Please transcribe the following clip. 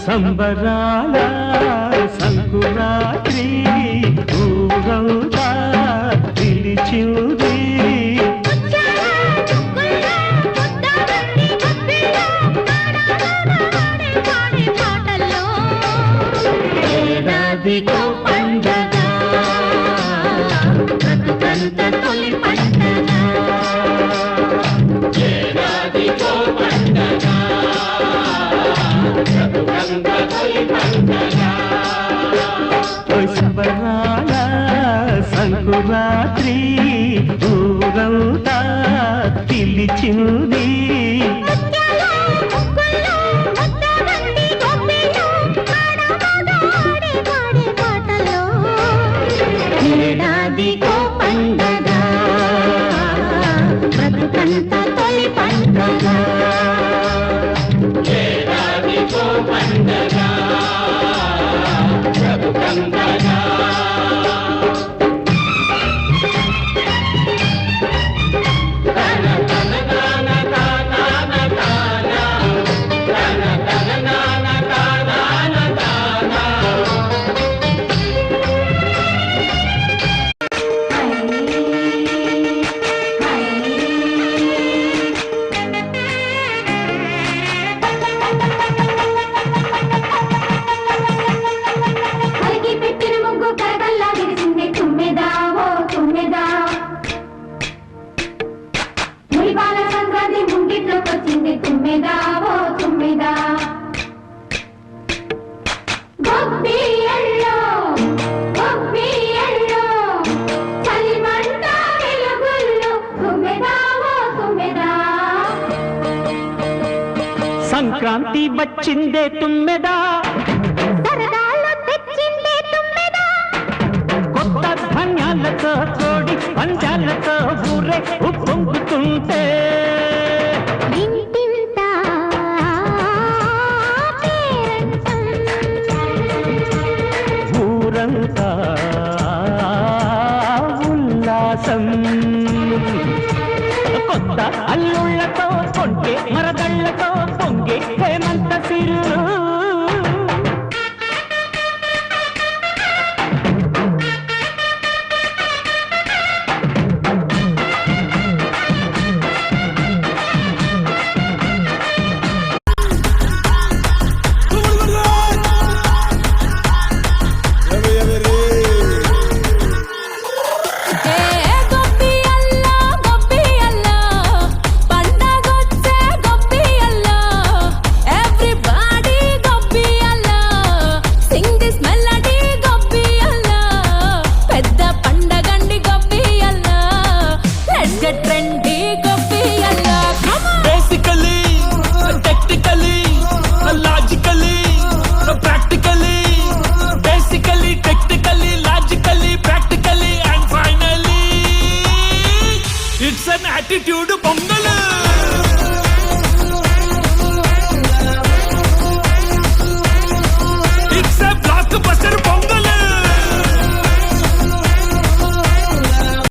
సంబరాల సంకురాత్రి ఊరంతా పిలిచింది ఏడాదికో పండగ బ్రతుకంత తొలి పండగ ఏడాదికో పండగ బ్రతుకంత తొలి పండగ సంబరాల సంకురాత్రి ఊరంతా పిలిచింది ఏడాదికో పండగ బ్రతుకంత తొలి పండగ ఏడాదికో పండగ బ్రతుకంత సంక్రాంతి వచ్చిందే తుమ్మెదా సరదాలు తెచ్చిందే తుమ్మెదా కొత్త ధాన్యాలతో కోడి పంచాలతో ఊరే ఉప్పొంగుతుంటే ఇంటింత పేరంటం ఊరంతా ఉల్లాసం కొత్త అల్లుళ్ళతో కొంటే మరదళ్ళతో పొంగే హేమంత సిరు It's an attitude pongal.